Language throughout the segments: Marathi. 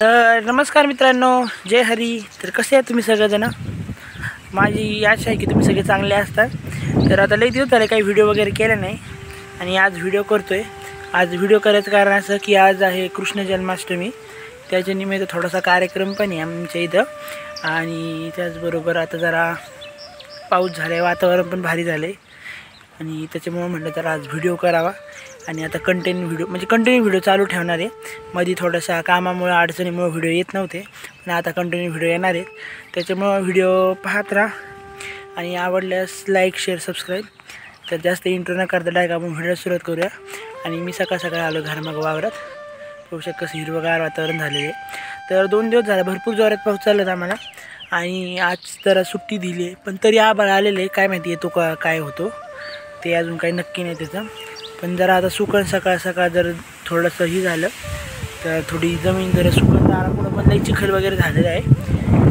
नमस्कार मित्रांनो, जय हरी. तर कसे आहे तुम्ही सगळेजण? माझी आशा आहे की तुम्ही सगळे चांगले असतात. तर आता लई दिवस झाले काही व्हिडिओ वगैरे केले नाही आणि आज व्हिडिओ करतोय. आज व्हिडिओ करायचं कारण असं की आज आहे कृष्ण जन्माष्टमी. त्याच्या निमित्त थोडासा कार्यक्रम पण आहे आमच्या इथं आणि त्याचबरोबर आता जरा पाऊस झाला आहे, वातावरण पण भारी झालं आहे आणि त्याच्यामुळे म्हटलं तर आज व्हिडिओ करावा. आणि आता कंटिन्यू व्हिडिओ चालू ठेवणार आहे. मध्ये थोडासा कामामुळे अडचणीमुळे व्हिडिओ येत नव्हते, पण आता कंटिन्यू व्हिडिओ येणार आहेत. त्याच्यामुळं व्हिडिओ पाहत राहा आणि आवडल्यास लाईक, शेअर, सबस्क्राईब. तर जास्त इंट्रो न करता डायरेक्ट आपण व्हिडिओ सुरुवात करूया. आणि मी सकाळ आलो घरामागं वावरात. पाहू शकता कसं हिरवंगार वातावरण झालेलं आहे. तर 2 दिवस झाले भरपूर जोरात पाऊस चालला आम्हाला आणि आज जरा सुट्टी दिली आहे, पण तरी आभाळ आलेलं आहे. काय माहिती येतो का काय होतो ते अजून काही नक्की नाही त्याचं. पण जरा आता सुकण सकाळ जर थोडंसं ही झालं तर थोडी जमीन जरा सुकण दारापुढं पण लई चिखल वगैरे झालेलं आहे.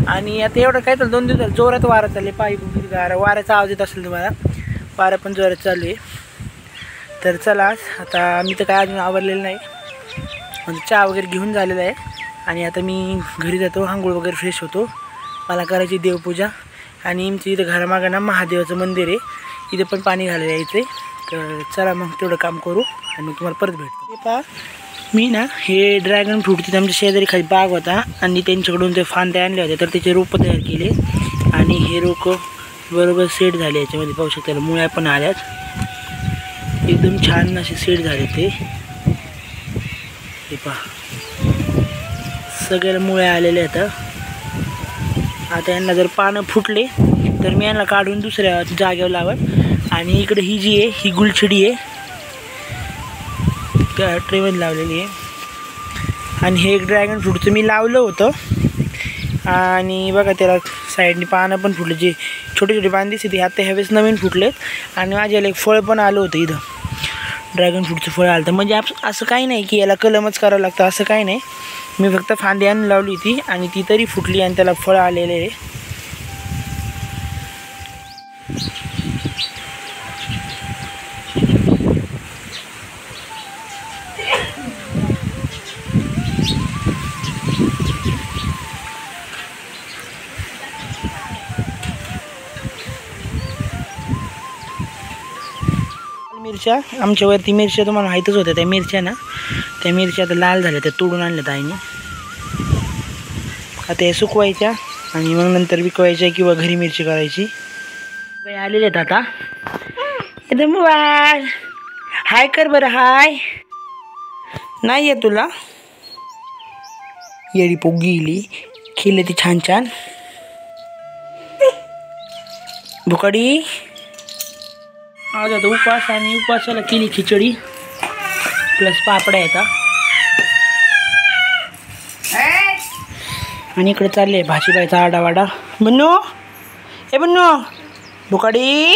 आणि आता एवढं काय तर 2 दिवस झाले जोरात वारा चालले. वाऱ्याचा आवाज येत असेल तुम्हाला, वारा पण जोरात चालू आहे. तर चला आता मी तर काय अजून आवरलेलं नाही, म्हणजे चहा वगैरे घेऊन झालेला आहे आणि आता मी घरी जातो, आंघोळ वगैरे फ्रेश होतो. मला करायची देवपूजा आणि आमच्या इथं घरामागं ना महादेवाचं मंदिर आहे, इथे पण पाणी घालायला यायचं आहे. तर चला मग तेवढं काम करू आणि मग तुम्हाला परत भेटतो. हे पहा, मी ना हे ड्रॅगन फ्रूट तिथे आमच्या शेजारी खाली बाग होता आणि त्यांच्याकडून ते फांदे आणले होते, तर त्याचे रोपं तयार केले आणि हे रोपं बरोबर सेट झाले. याच्यामध्ये पाहू शकता मुळ्या पण आल्यात, एकदम छान असे सेट झाले ते. हे पहा सगळ्या मुळ्या आलेल्या आहेत. आता यांना जर पानं फुटले तर मी यांना काढून दुसऱ्या जागेवर लावत. आणि इकडे ही जी आहे ही गुलछडी आहे, त्या ट्रेमध्ये लावलेली आहे. आणि हे एक ड्रॅगन फ्रूटचं मी लावलं होतं आणि बघा त्याला साईडने पानं पण फुटले. जे छोटे पानं दिसते ते आता ह्यावेळेस नवीन फुटलेत आणि माझ्याला एक फळ पण आलं होतं इथं, ड्रॅगन फ्रूटचं फळ आलं. तर म्हणजे असं काही नाही की याला कलमच करावं लागतं, असं काही नाही. मी फक्त फांदी आणून लावली होती आणि ती तरी फुटली आणि त्याला फळ आलेलं आहे. मिरच्या आमच्यावरती मिरच्या तुम्हाला माहीतच होत्या, त्या मिरच्या ना, त्या मिरच्या आता लाल झाल्या, त्या तोडून आणल्यात आईने. आता हे सुकवायच्या आणि मग नंतर विकवायच्या किंवा घरी मिरची करायची. बाई आलेले आहेत आता. एकदम मोबाईल हाय कर बरं, हाय नाही आहे तुला येडी पोगीली खेळले ती छान भुकडी. आज आता उपवास आणि उपवासाला केली खिचडी प्लस पापड्या येतात. आणि इकडे चालले भाजीबाईचा आडावाडा. बन्नू हे बन्नू भुकाडी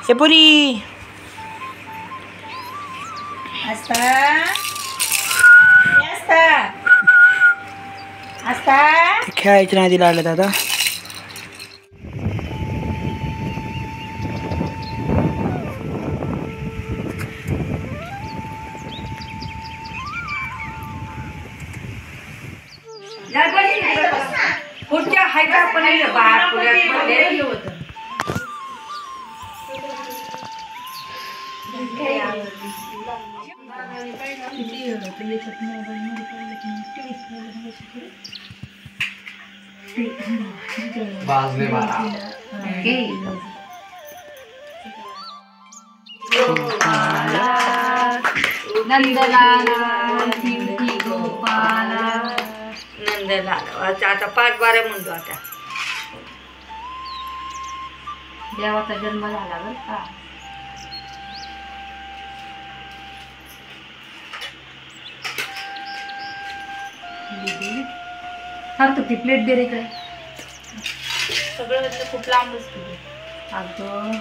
हे पुरी खेळायची नाही दिला आलं दादा. पुढच्या हायका पण बाहेर पुण्यात होतं. नंदलाला गोपाला नंदलाला. आता 5-12 म्हणतो. आता देवाचा जन्म झाला बरं का. तर ती प्लेट दे रे काय सगळं खूप लांब असते अगं.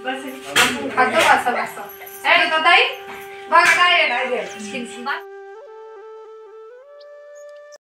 खातो बसा बसा. ताई बघा काय